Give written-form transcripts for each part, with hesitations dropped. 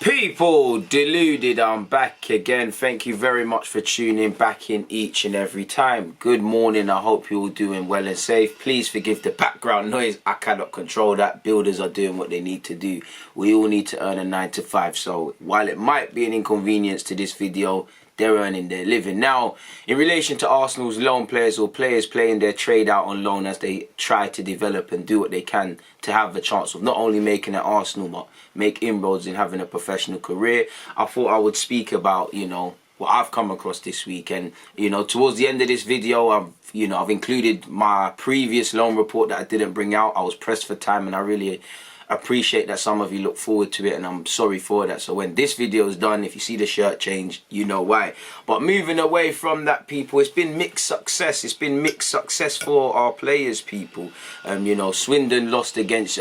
People, Deluded, I'm back again. Thank you very much for tuning back in each and every time. Good morning, I hope you're all doing well and safe. Please forgive the background noise, I cannot control that. Builders are doing what they need to do. We all need to earn a 9 to 5, so while it might be an inconvenience to this video, they're earning their living. Now, in relation to Arsenal's loan players or players playing their trade out on loan as they try to develop and do what they can to have a chance of not only making it Arsenal, but make inroads in having a professional career, I thought I would speak about, what I've come across this week. And, towards the end of this video, I've included my previous loan report that I didn't bring out. I was pressed for time and I really appreciate that some of you look forward to it, and I'm sorry for that. So when this video is done, if you see the shirt change, you know why. But moving away from that, people, it's been mixed success. It's been mixed success for our players, people. Swindon lost against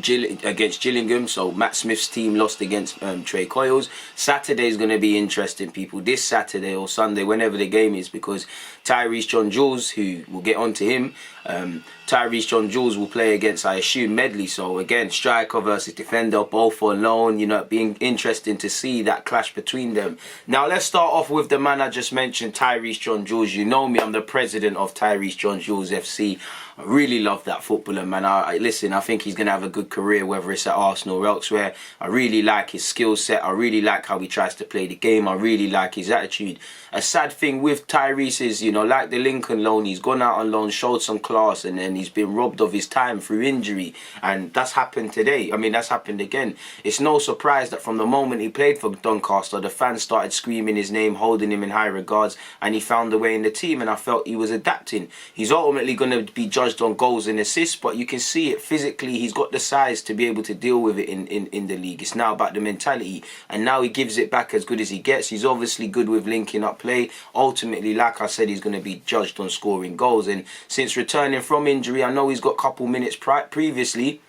Gillingham, so Matt Smith's team lost against Trey Coyle's. Saturday is going to be interesting, people, this Saturday or Sunday, whenever the game is, because Tyrese John-Jules, who we'll get on to him, Tyrese John-Jules will play against, I assume, Medley. So again, striker versus defender, both on loan, being interesting to see that clash between them. Now let's start off with the man I just mentioned, Tyrese John-Jules. You know me, I'm the president of Tyrese John-Jules FC. I really love that footballer, man. Listen, I think he's going to have a good career, whether it's at Arsenal or elsewhere. I really like his skill set. I really like how he tries to play the game. I really like his attitude. A sad thing with Tyrese is, like the Lincoln loan, he's gone out on loan, showed some class, and then he's been robbed of his time through injury. And that's happened today. I mean, that's happened again. It's no surprise that from the moment he played for Doncaster, the fans started screaming his name, holding him in high regards, and he found a way in the team, and I felt he was adapting. He's ultimately going to be judged on goals and assists, but you can see it physically. He's got the size to be able to deal with it in the league. It's now about the mentality, and now he gives it back as good as he gets. He's obviously good with linking up play. Ultimately, like I said, he's going to be judged on scoring goals, and since returning from injury, I know he's got a couple minutes previously.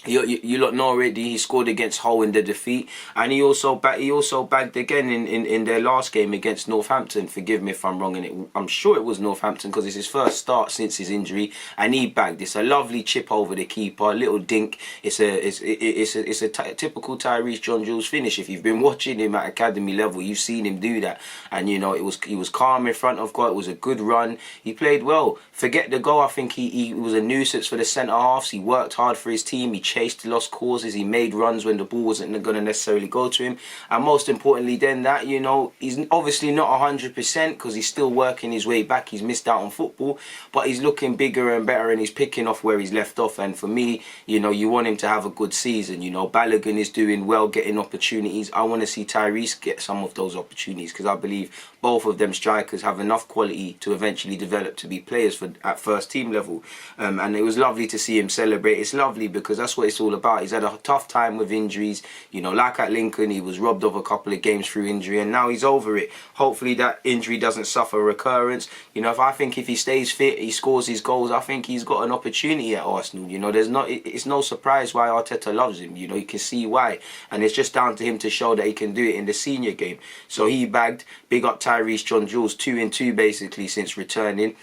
You lot know already, he scored against Hull in the defeat, and he also bagged again in their last game against Northampton. Forgive me if I'm wrong, and I'm sure it was Northampton because it's his first start since his injury, and he bagged. It's a lovely chip over the keeper, a little dink. It's a typical Tyrese John-Jules finish. If you've been watching him at academy level, you've seen him do that, and he was calm in front of goal. It was a good run. He played well. Forget the goal. I think he was a nuisance for the centre halves. He worked hard for his team. He chased lost causes, he made runs when the ball wasn't going to necessarily go to him, and most importantly then that, he's obviously not 100% because he's still working his way back. He's missed out on football, but he's looking bigger and better, and he's picking off where he's left off. And for me, you want him to have a good season. Ballard is doing well, getting opportunities. I want to see Tyrese get some of those opportunities because I believe both of them strikers have enough quality to eventually develop to be players at first team level. And it was lovely to see him celebrate. It's lovely because that's what it's all about. He's had a tough time with injuries. Like at Lincoln, he was robbed of a couple of games through injury, and now he's over it. Hopefully that injury doesn't suffer recurrence. I think if he stays fit, he scores his goals, I think he's got an opportunity at Arsenal. It's no surprise why Arteta loves him. You can see why, and it's just down to him to show that he can do it in the senior game. So he bagged. Big up Tyrese John-Jules, 2-2 basically since returning.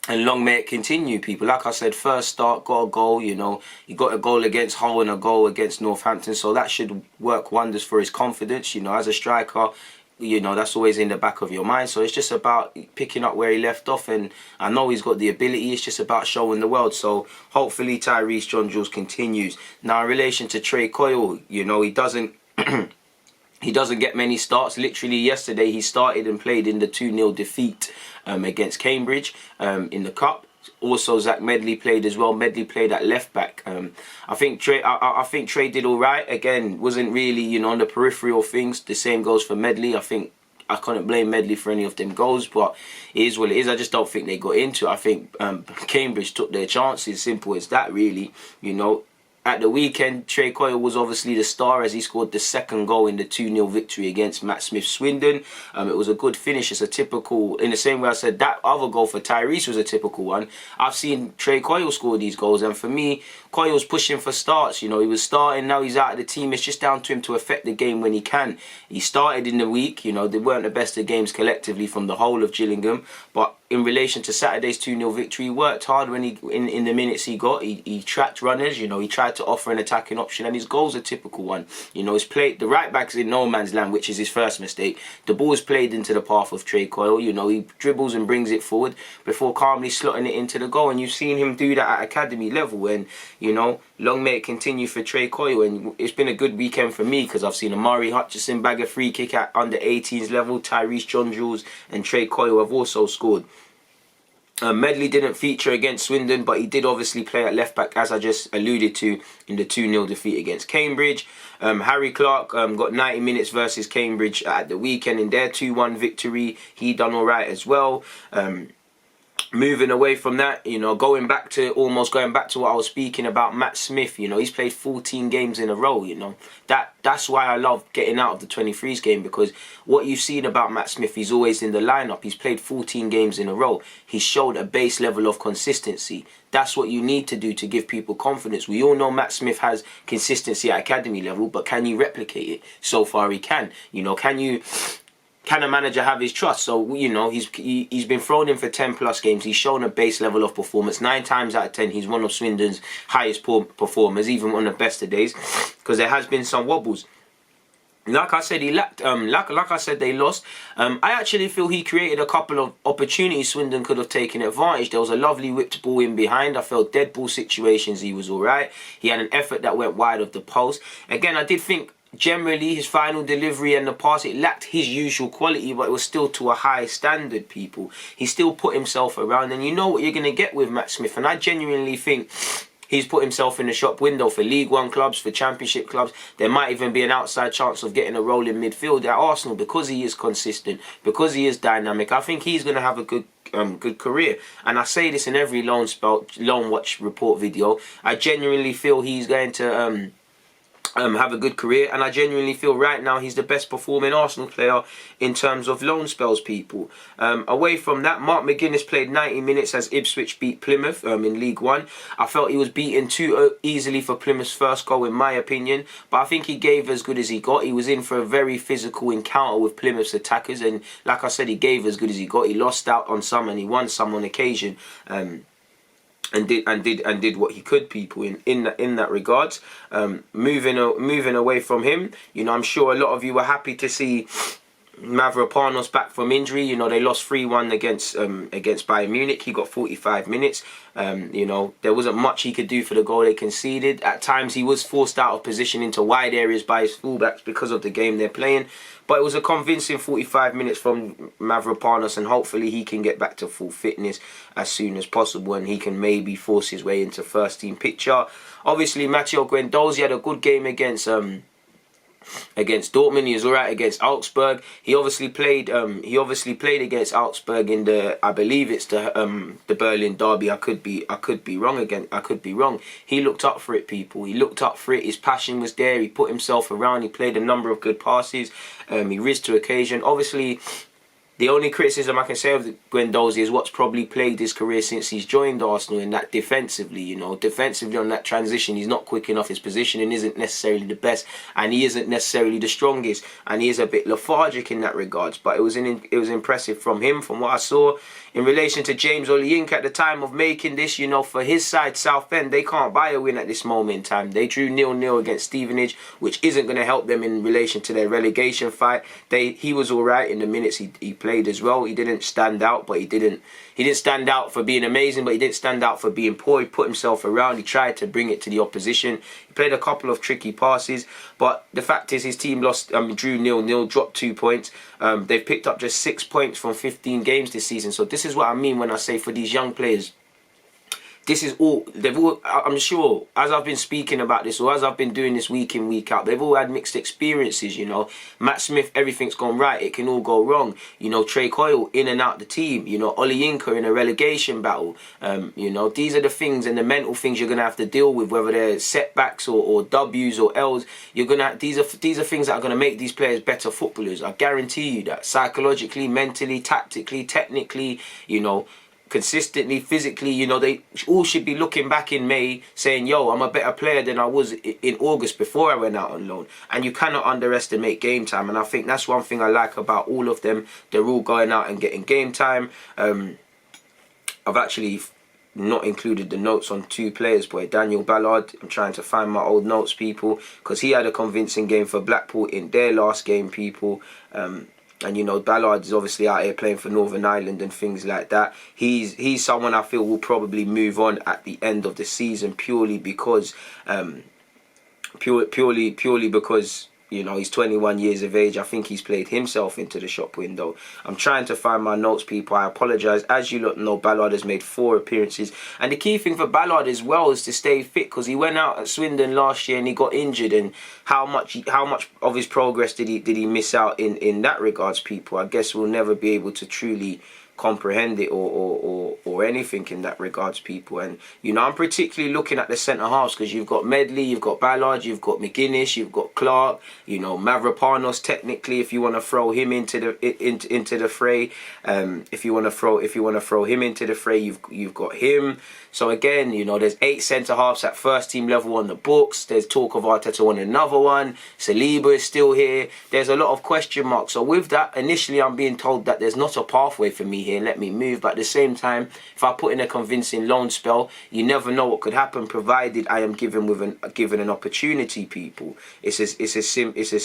And long may it continue, people. Like I said, first start, got a goal, he got a goal against Hull and a goal against Northampton, so that should work wonders for his confidence. As a striker, that's always in the back of your mind. So it's just about picking up where he left off, and I know he's got the ability. It's just about showing the world. So hopefully Tyrese John-Jules continues. Now, in relation to Trey Coyle, he doesn't... He doesn't get many starts. Literally yesterday he started and played in the 2-0 defeat against Cambridge in the Cup. Also Zach Medley played as well. Medley played at left back. I think Trey did all right. Again, wasn't really on the periphery of things. The same goes for Medley. I think I couldn't blame Medley for any of them goals, but it is what it is. I just don't think they got into it. I think Cambridge took their chances. Simple as that, really. At the weekend, Trey Coyle was obviously the star as he scored the second goal in the 2-0 victory against Matt Smith Swindon. It was a good finish. It's a typical, in the same way I said that other goal for Tyrese was a typical one. I've seen Trey Coyle score these goals, and for me, Coyle's pushing for starts. He was starting, now he's out of the team. It's just down to him to affect the game when he can. He started in the week, they weren't the best of games collectively from the whole of Gillingham, but in relation to Saturday's 2-0 victory, he worked hard when he in the minutes he got. He tracked runners, you know, he tried to offer an attacking option, and his goal's a typical one. You know, he's played the right back's in no man's land, which is his first mistake. The ball's played into the path of Trey Coyle, you know, he dribbles and brings it forward before calmly slotting it into the goal, and you've seen him do that at academy level. And you know, long may it continue for Trey Coyle. And it's been a good weekend for me because I've seen Amari Hutchison bag a free kick at under 18s level. Tyrese John-Jules and Trey Coyle have also scored. Medley didn't feature against Swindon, but he did obviously play at left back, as I just alluded to, in the 2-0 defeat against Cambridge. Harry Clark got 90 minutes versus Cambridge at the weekend in their 2-1 victory. He done all right as well. Moving away from that, you know, going back to what I was speaking about, Matt Smith, you know, he's played 14 games in a row, you know. That's why I love getting out of the 23s game, because what you've seen about Matt Smith, he's always in the lineup. He's played 14 games in a row. He's showed a base level of consistency. That's what you need to do to give people confidence. We all know Matt Smith has consistency at academy level, but can you replicate it? So far he can. You know, can a manager have his trust? So, you know, he's been thrown in for 10 plus games. He's shown a base level of performance. 9 times out of 10, he's one of Swindon's highest performers, even on the best of days, because there has been some wobbles. Like I said, he lacked. Like I said, they lost. I actually feel he created a couple of opportunities Swindon could have taken advantage. There was a lovely whipped ball in behind. I felt dead ball situations, he was all right. He had an effort that went wide of the post. Again, I did think generally his final delivery and the pass, it lacked his usual quality, but it was still to a high standard, people. He still put himself around, and you know what you're going to get with Matt Smith. And I genuinely think he's put himself in the shop window for League One clubs, for Championship clubs. There might even be an outside chance of getting a role in midfield at Arsenal, because he is consistent, because he is dynamic. I think he's going to have a good career. And I say this in every loan watch report video. I genuinely feel he's going to have a good career, and I genuinely feel right now he's the best performing Arsenal player in terms of loan spells, people. Away from that, Mark McGuinness played 90 minutes as Ipswich beat Plymouth in League One. I felt he was beaten too easily for Plymouth's first goal, in my opinion, but I think he gave as good as he got. He was in for a very physical encounter with Plymouth's attackers, and like I said, he gave as good as he got. He lost out on some and he won some on occasion. And did what he could, people, in that regards. Moving away from him, you know, I'm sure a lot of you were happy to see Mavropanos back from injury. You know, they lost 3-1 against Bayern Munich. He got 45 minutes. You know, there wasn't much he could do for the goal they conceded. At times he was forced out of position into wide areas by his fullbacks because of the game they're playing. But it was a convincing 45 minutes from Mavropanos, and hopefully he can get back to full fitness as soon as possible, and he can maybe force his way into first team picture. Obviously, Matteo Guendouzi had a good game against Dortmund. He was alright against Augsburg. He obviously played against Augsburg in the, I believe it's the Berlin derby. I could be wrong again. I could be wrong. He looked up for it, people. He looked up for it. His passion was there. He put himself around. He played a number of good passes. He rose to occasion. Obviously, the only criticism I can say of Guendouzi is what's probably plagued his career since he's joined Arsenal, in that defensively, you know, defensively on that transition, he's not quick enough. His positioning isn't necessarily the best, and he isn't necessarily the strongest, and he is a bit lethargic in that regards. But it was impressive from him, from what I saw. In relation to James Olayinka, at the time of making this, you know, for his side, Southend, they can't buy a win at this moment in time. They drew 0-0 against Stevenage, which isn't going to help them in relation to their relegation fight. He was all right in the minutes he played as well. He didn't stand out, but he didn't stand out for being amazing, but he didn't stand out for being poor. He put himself around. He tried to bring it to the opposition. He played a couple of tricky passes, but the fact is his team drew 0-0, dropped 2 points. They've picked up just 6 points from 15 games this season. So this is what I mean when I say, for these young players, this is all, I'm sure, as I've been speaking about this, or as I've been doing this week in, week out, they've all had mixed experiences, you know. Matt Smith, everything's gone right, it can all go wrong. You know, Trey Coyle, in and out the team. You know, Olayinka in a relegation battle. You know, these are the things and the mental things you're going to have to deal with, whether they're setbacks or W's or L's. These are things that are going to make these players better footballers. I guarantee you that. Psychologically, mentally, tactically, technically, you know, consistently, physically, you know, they all should be looking back in May saying, yo, I'm a better player than I was in August before I went out on loan. And you cannot underestimate game time, and I think that's one thing I like about all of them. They're all going out and getting game time. I've actually not included the notes on 2 players, boy. Daniel Ballard, I'm trying to find my old notes, people, because he had a convincing game for Blackpool in their last game, people. And, you know, Ballard is obviously out here playing for Northern Ireland and things like that. He's someone I feel will probably move on at the end of the season purely because, purely because, you know, he's 21 years of age. I think he's played himself into the shop window. I'm trying to find my notes, people. I apologise. As you lot know, Ballard has made 4 appearances. And the key thing for Ballard as well is to stay fit, because he went out at Swindon last year and he got injured. And how much of his progress did he miss out in that regards, people? I guess we'll never be able to truly comprehend it or anything in that regards, people. And, you know, I'm particularly looking at the centre halves, because you've got Medley, you've got Ballard, you've got McGuinness, you've got Clark, you know, Mavropanos, technically, if you want to throw him into the fray, if you want to throw him into the fray, you've got him. So again, you know, there's 8 centre halves at first team level on the books. There's talk of Arteta on another one. Saliba is still here. There's a lot of question marks. So with that, initially I'm being told that there's not a pathway for me here. Let me move. But at the same time, if I put in a convincing loan spell, you never know what could happen, provided I am given an opportunity, people. It's as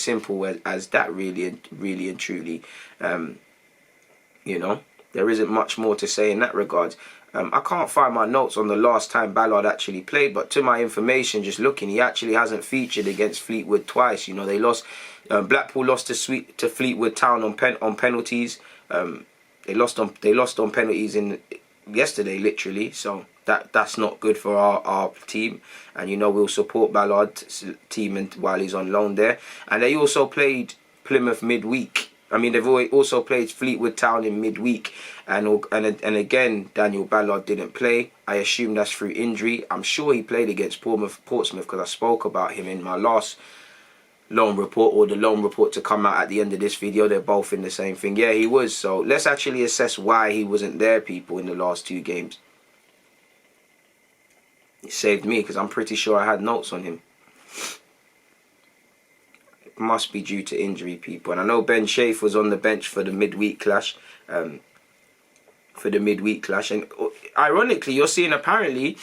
simple as that, really and truly. You know, there isn't much more to say in that regard. I can't find my notes on the last time Ballard actually played, but to my information, just looking, he actually hasn't featured against Fleetwood twice. You know, they lost. Blackpool lost to Fleetwood Town on penalties. They lost on penalties yesterday, literally. So that's not good for our team. And, you know, we'll support Ballard's team while he's on loan there. And they also played Plymouth midweek. I mean, they've also played Fleetwood Town in midweek, and again, Daniel Ballard didn't play. I assume that's through injury. I'm sure he played against Portsmouth, because I spoke about him in my last loan report, or the loan report to come out at the end of this video. They're both in the same thing. Yeah, he was. So let's actually assess why he wasn't there, people, in the last 2 games. It saved me, because I'm pretty sure I had notes on him. Must be due to injury, people. And I know Ben Sheaf was on the bench for the midweek clash. And ironically, you're seeing apparently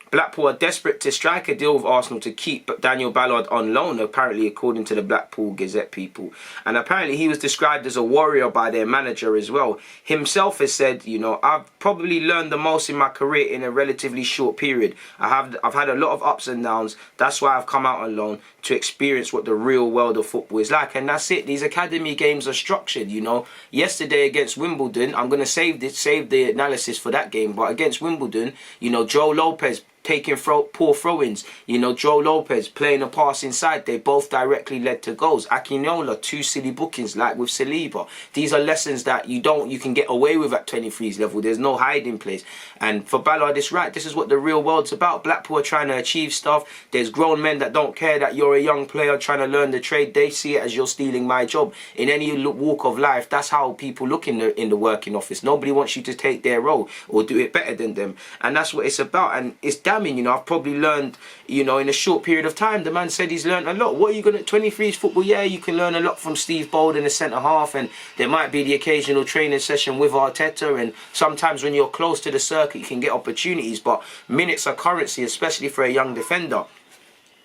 Blackpool are desperate to strike a deal with Arsenal to keep Daniel Ballard on loan, apparently, according to the Blackpool Gazette, people. And apparently he was described as a warrior by their manager as well. Himself has said, you know, I've probably learned the most in my career in a relatively short period. I've had a lot of ups and downs. That's why I've come out on loan, to experience what the real world of football is like. And that's it. These academy games are structured, you know. Yesterday against Wimbledon, I'm going to save the analysis for that game, but against Wimbledon, you know, Joe Lopez taking poor throw-ins. You know, Joe Lopez playing a pass inside. They both directly led to goals. Akinola, 2 silly bookings like with Saliba. These are lessons that you can get away with at 23's level. There's no hiding place. And for Ballard, it's right. This is what the real world's about. Blackpool are trying to achieve stuff. There's grown men that don't care that you're a young player trying to learn the trade. They see it as you're stealing my job. In any walk of life, that's how people look in the working office. Nobody wants you to take their role or do it better than them. And that's what it's about. And it's damning, you know. I've probably learned, you know, in a short period of time. The man said he's learned a lot. What are you going to, 23's football? Yeah, you can learn a lot from Steve Bold in the centre half, and there might be the occasional training session with Arteta, and sometimes when you're close to the circuit you can get opportunities, but minutes are currency, especially for a young defender.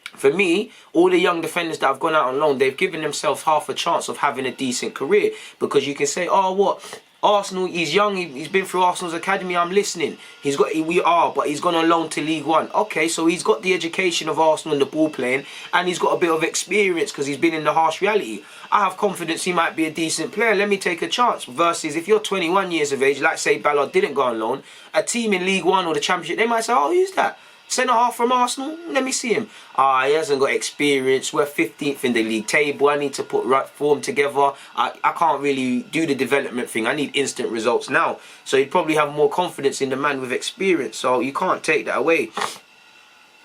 For me, all the young defenders that have gone out on loan, they've given themselves half a chance of having a decent career, because you can say, oh, what, Arsenal, he's young, he's been through Arsenal's academy, I'm listening. But he's gone on loan to League One. Okay, so he's got the education of Arsenal and the ball playing, and he's got a bit of experience because he's been in the harsh reality. I have confidence he might be a decent player. Let me take a chance. Versus if you're 21 years of age, like say Ballard didn't go on loan, a team in League One or the Championship, they might say, oh, who's that? Centre half from Arsenal? Let me see him. He hasn't got experience. We're 15th in the league table. I need to put right form together. I can't really do the development thing. I need instant results now. So you'd probably have more confidence in the man with experience. So you can't take that away.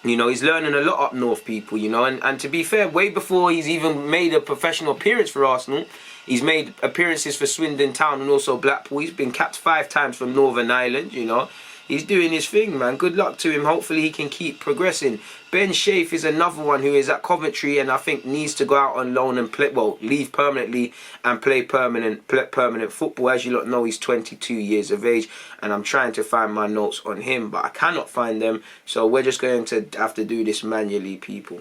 You know, he's learning a lot up north, people, you know. And to be fair, way before he's even made a professional appearance for Arsenal, he's made appearances for Swindon Town and also Blackpool. He's been capped 5 times from Northern Ireland, you know. he's doing his thing, man. Good luck to him. Hopefully he can keep progressing. Ben Sheaf is another one who is at Coventry and I think needs to go out on loan and play, well, leave permanently and play permanent football. As you lot know, he's 22 years of age and I'm trying to find my notes on him, but I cannot find them. So we're just going to have to do this manually, people.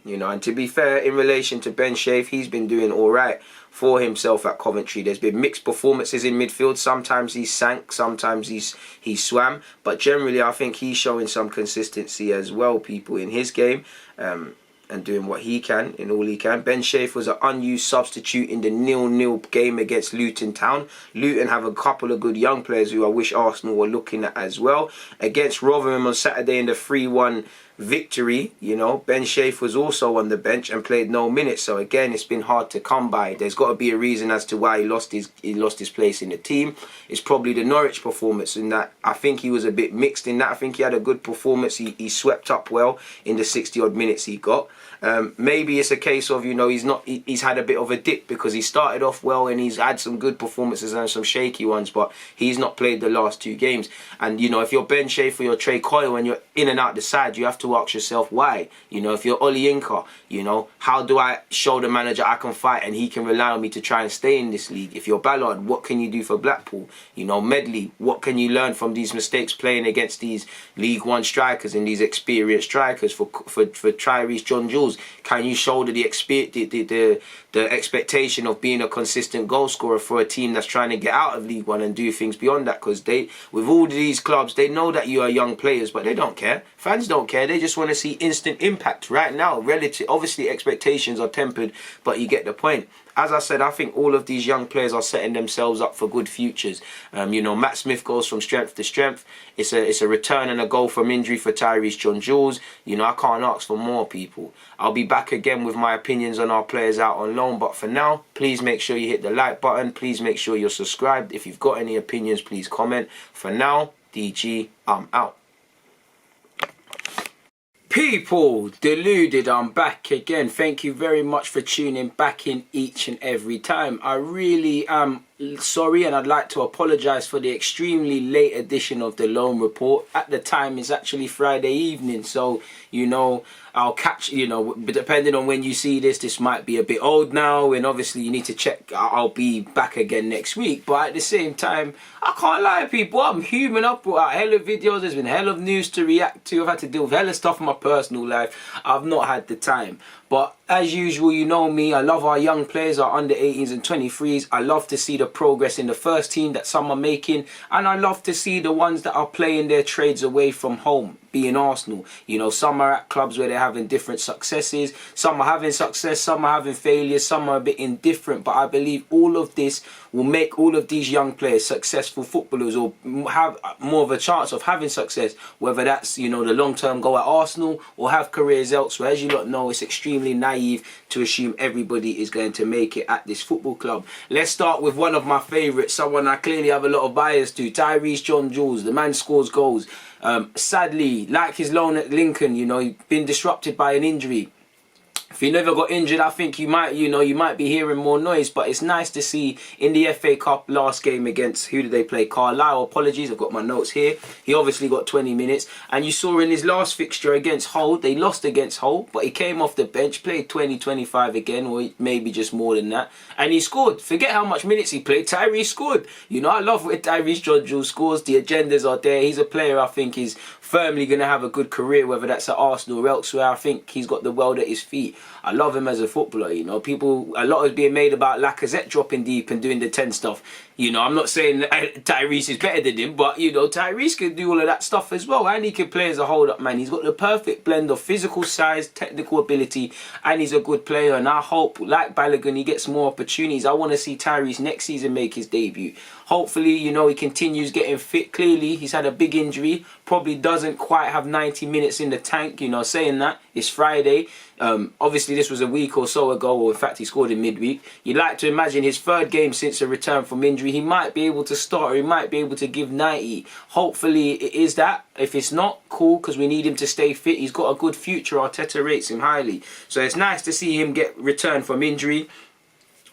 You know, and to be fair, in relation to Ben Sheaf, he's been doing all right for himself at Coventry. There's been mixed performances in midfield. Sometimes he sank, sometimes he swam. But generally, I think he's showing some consistency as well, people, in his game. And doing what he can, in all he can. Ben Sheaf was an unused substitute in the 0-0 game against Luton Town. Luton have a couple of good young players who I wish Arsenal were looking at as well. Against Rotherham on Saturday in the 3-1 victory, you know, Ben Sheaf was also on the bench and played no minutes. So again, it's been hard to come by. There's got to be a reason as to why he lost his place in the team. It's probably the Norwich performance in that I think he was a bit mixed in that. I think he had a good performance. He swept up well in the 60 odd minutes he got. Maybe it's a case of, you know, he's had a bit of a dip because he started off well and he's had some good performances and some shaky ones, but he's not played the last 2 games. And, you know, if you're Ben Sheaf or you're Trey Coyle and you're in and out the side, you have to ask yourself why. You know, if you're Olayinka, you know, how do I show the manager I can fight and he can rely on me to try and stay in this league? If you're Ballard, what can you do for Blackpool? You know, Medley, what can you learn from these mistakes playing against these League One strikers and these experienced strikers? For Tyrese John-Jules, can you shoulder the expectation of being a consistent goal scorer for a team that's trying to get out of League One and do things beyond that? Because with all these clubs, they know that you are young players, but they don't care. Fans don't care. They just want to see instant impact right now. Obviously, expectations are tempered, but you get the point. As I said, I think all of these young players are setting themselves up for good futures. You know, Matt Smith goes from strength to strength. It's a return and a goal from injury for Tyrese John-Jules. You know, I can't ask for more, people. I'll be back again with my opinions on our players out on loan. But for now, please make sure you hit the like button. Please make sure you're subscribed. If you've got any opinions, please comment. For now, DG, I'm out. People, Deluded, I'm back again. Thank you very much for tuning back in each and every time. I really am sorry and I'd like to apologise for the extremely late edition of the loan report. At the time, it's actually Friday evening, so, you know, I'll catch, you know, depending on when you see this, this might be a bit old now, and obviously you need to check. I'll be back again next week, but at the same time, I can't lie, people, I'm human. I've brought out hella videos, there's been hella of news to react to, I've had to deal with hella stuff in my personal life. I've not had the time. But as usual, you know me, I love our young players, our under 18s and 23s. I love to see the progress in the first team that some are making. And I love to see the ones that are playing their trades away from home, being Arsenal. You know, some are at clubs where they're having different successes. Some are having success, some are having failures, some are a bit indifferent. But I believe all of this will make all of these young players successful footballers, or have more of a chance of having success, whether that's, you know, the long-term goal at Arsenal or have careers elsewhere. As you lot know, it's extremely naive to assume everybody is going to make it at this football club. Let's start with one of my favourites, someone I clearly have a lot of bias to, Tyrese John-Jules. The man scores goals. Sadly, like his loan at Lincoln, you know, he's been disrupted by an injury. If he never got injured, I think you might be hearing more noise. But it's nice to see in the FA Cup last game against, who did they play? Carlisle. Apologies, I've got my notes here. He obviously got 20 minutes. And you saw in his last fixture against Hull, they lost against Hull, but he came off the bench, played 20, 25 again, or maybe just more than that. And he scored. Forget how much minutes he played, Tyrese scored. You know, I love when Tyrese John-Jules scores. The agendas are there. He's a player I think is firmly going to have a good career, whether that's at Arsenal or elsewhere. I think he's got the world at his feet. I love him as a footballer, you know. A lot is being made about Lacazette dropping deep and doing the 10 stuff. You know, I'm not saying Tyrese is better than him, but, you know, Tyrese can do all of that stuff as well. And he can play as a hold-up man. He's got the perfect blend of physical size, technical ability, and he's a good player. And I hope, like Ballard, he gets more opportunities. I want to see Tyrese next season make his debut. Hopefully, you know, he continues getting fit. Clearly, he's had a big injury. Probably doesn't quite have 90 minutes in the tank. You know, saying that, it's Friday. Obviously, this was a week or so ago, or in fact, he scored in midweek. You'd like to imagine his third game since a return from injury, he might be able to start, or he might be able to give 90. Hopefully, it is that. If it's not, cool, because we need him to stay fit. He's got a good future. Arteta rates him highly. So it's nice to see him get returned from injury.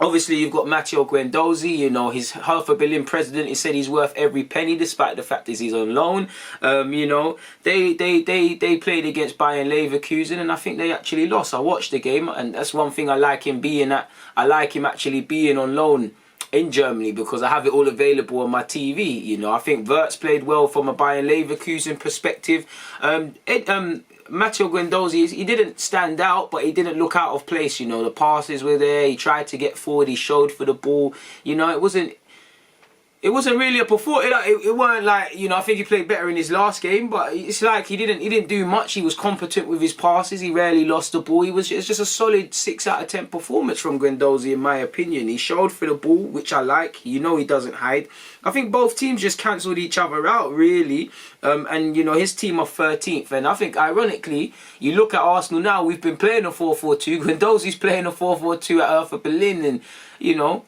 Obviously, you've got Matteo Guendouzi, you know, his Hertha Berlin president. He said he's worth every penny, despite the fact that he's on loan. You know, they played against Bayern Leverkusen, and I think they actually lost. I watched the game, and that's one thing I like him being at. I like him actually being on loan in Germany because I have it all available on my TV. You know, I think Wirtz played well from a Bayern Leverkusen perspective. Matteo Guendouzi, he didn't stand out, but he didn't look out of place. You know, the passes were there. He tried to get forward. He showed for the ball. You know, it wasn't really a performance. It weren't like, you know, I think he played better in his last game, but it's like he didn't do much. He was competent with his passes. He rarely lost the ball. It's just a solid 6 out of 10 performance from Guendouzi, in my opinion. He showed for the ball, which I like. You know, he doesn't hide. I think both teams just cancelled each other out, really. And, you know, his team are 13th. And I think, ironically, you look at Arsenal now, we've been playing a 4-4-2. Guendouzi's playing a 4-4-2 at Hertha Berlin. And, you know,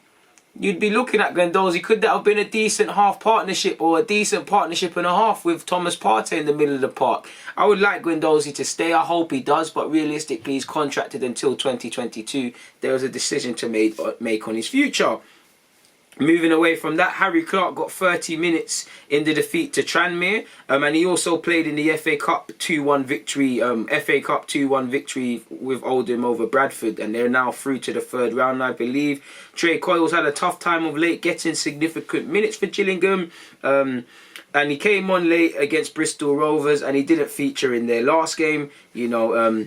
you'd be looking at Guendouzi. Could that have been a decent half partnership or a decent partnership and a half with Thomas Partey in the middle of the park? I would like Guendouzi to stay. I hope he does, but realistically, he's contracted until 2022. There was a decision to make on his future. Moving away from that, Harry Clark got 30 minutes in the defeat to Tranmere, and he also played in the FA Cup 2-1 victory. FA Cup 2-1 victory with Oldham over Bradford, and they're now through to the 3rd round, I believe. Trey Coyle's had a tough time of late, getting significant minutes for Gillingham, and he came on late against Bristol Rovers, and he didn't feature in their last game. You know,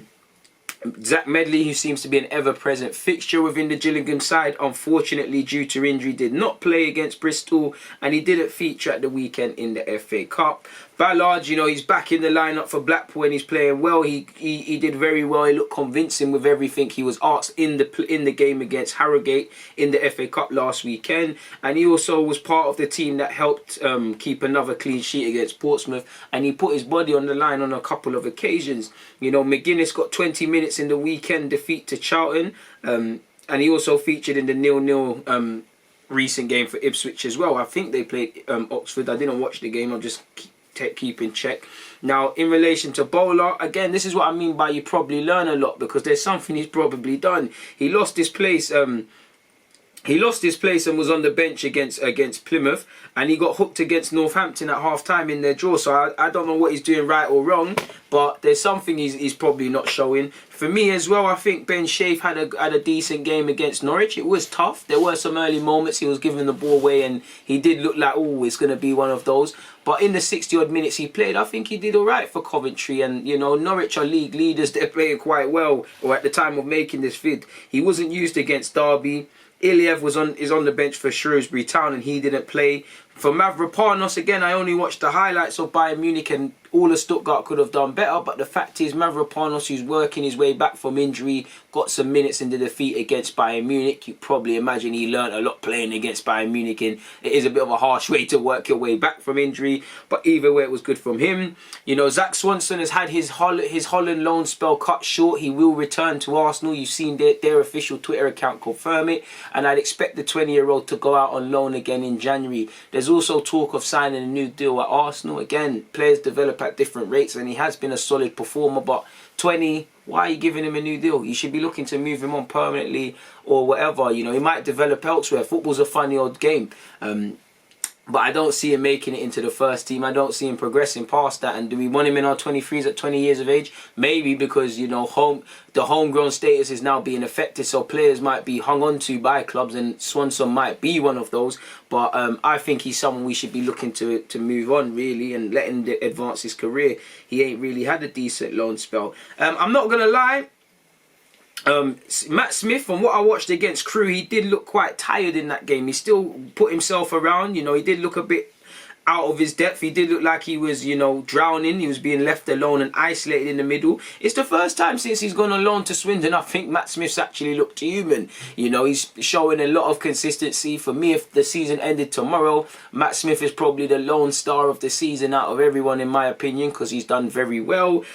Zach Medley, who seems to be an ever-present fixture within the Gillingham side, unfortunately due to injury did not play against Bristol, and he didn't feature at the weekend in the FA Cup. Ballard, you know, he's back in the lineup for Blackpool and he's playing well. He did very well. He looked convincing with everything he was asked in the game against Harrogate in the FA Cup last weekend, and he also was part of the team that helped keep another clean sheet against Portsmouth, and he put his body on the line on a couple of occasions. You know, McGuinness got 20 minutes in the weekend defeat to Charlton, and he also featured in the 0-0 recent game for Ipswich as well. I think they played Oxford. I didn't watch the game. I'll just keep in check. Now, in relation to Bowler, again, this is what I mean by you probably learn a lot, because there's something he's probably done. He lost his place. He lost his place and was on the bench against Plymouth, and he got hooked against Northampton at half-time in their draw. So I don't know what he's doing right or wrong, but there's something he's probably not showing. For me as well, I think Ben Sheaf had a decent game against Norwich. It was tough. There were some early moments he was giving the ball away, and he did look like, oh, it's going to be one of those. But in the 60-odd minutes he played, I think he did all right for Coventry. And, you know, Norwich are league leaders. They're playing quite well, or at the time of making this vid. He wasn't used against Derby. Iliev is on the bench for Shrewsbury Town, and he didn't play. For Mavropanos, again, I only watched the highlights of Bayern Munich, and all of Stuttgart could have done better. But the fact is, Mavropanos, who's working his way back from injury, got some minutes in the defeat against Bayern Munich. You probably imagine he learnt a lot playing against Bayern Munich, and it is a bit of a harsh way to work your way back from injury. But either way, it was good from him. You know, Zach Swanson has had his Holland loan spell cut short. He will return to Arsenal. You've seen their official Twitter account confirm it. And I'd expect the 20-year-old to go out on loan again in January. There's also talk of signing a new deal at Arsenal. Again, players develop at different rates, and he has been a solid performer. But 20, why are you giving him a new deal? You should be looking to move him on permanently or whatever. You know, he might develop elsewhere. Football's a funny old game. But I don't see him making it into the first team. I don't see him progressing past that. And do we want him in our 23s at 20 years of age? Maybe, because, you know, the homegrown status is now being affected. So players might be hung on to by clubs, and Swanson might be one of those. But I think he's someone we should be looking to move on, really, and let him advance his career. He ain't really had a decent loan spell. I'm not going to lie. Matt Smith, from what I watched against Crewe, he did look quite tired in that game. He still put himself around. You know, he did look a bit out of his depth. He did look like he was, you know, drowning. He was being left alone and isolated in the middle. It's the first time since he's gone on loan to Swindon I think Matt Smith's actually looked human. You know, he's showing a lot of consistency. For me, if the season ended tomorrow, Matt Smith is probably the lone star of the season out of everyone, in my opinion, because he's done very well.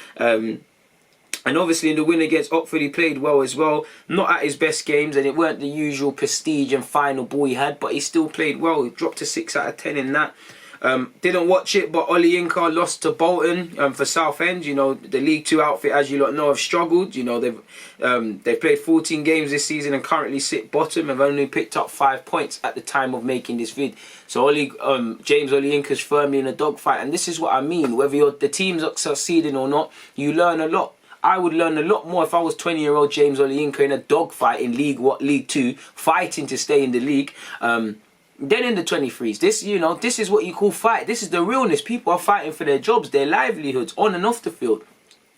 And obviously in the win against Oxford, he played well as well. Not at his best games, and it weren't the usual prestige and final ball he had, but he still played well. He dropped to 6 out of 10 in that. Didn't watch it, but Olayinka lost to Bolton for Southend. You know, the League Two outfit, as you lot know, have struggled. You know, they've played 14 games this season and currently sit bottom. Have only picked up 5 points at the time of making this vid. So James Olayinka's firmly in a dogfight, and this is what I mean. Whether the teams are succeeding or not, you learn a lot. I would learn a lot more if I was 20-year-old James Olayinka in a dogfight in League Two, fighting to stay in the league. Then in the 23s, this is what you call fight. This is the realness. People are fighting for their jobs, their livelihoods, on and off the field.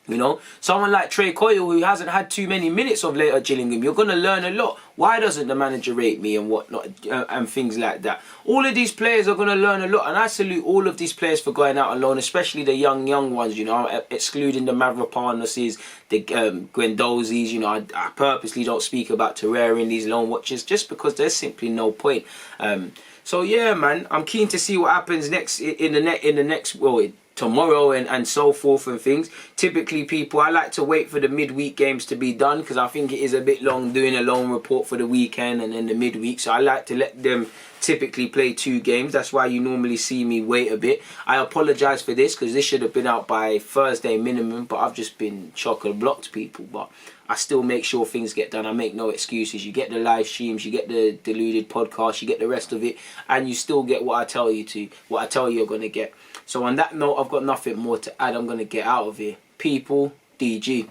You know, someone like Trey Coyle, who hasn't had too many minutes of late at Gillingham, you're going to learn a lot. Why doesn't the manager rate me and whatnot, and things like that? All of these players are going to learn a lot, and I salute all of these players for going out on loan, especially the young ones, you know, excluding the Mavropanos, the Guendouzis. You know, I purposely don't speak about Terrera in these loan watches just because there's simply no point. So yeah, man, I'm keen to see what happens next in the next tomorrow and so forth and things. Typically, I like to wait for the midweek games to be done because I think it is a bit long doing a loan report for the weekend and then the midweek. So I like to let them typically play 2 games. That's why you normally see me wait a bit. I apologise for this because this should have been out by Thursday minimum, but I've just been chock-a-blocked, people. But I still make sure things get done. I make no excuses. You get the live streams, you get the Deluded podcast, you get the rest of it, and you still get what I tell you you're going to get. So on that note, I've got nothing more to add. I'm going to get out of here. People, DG.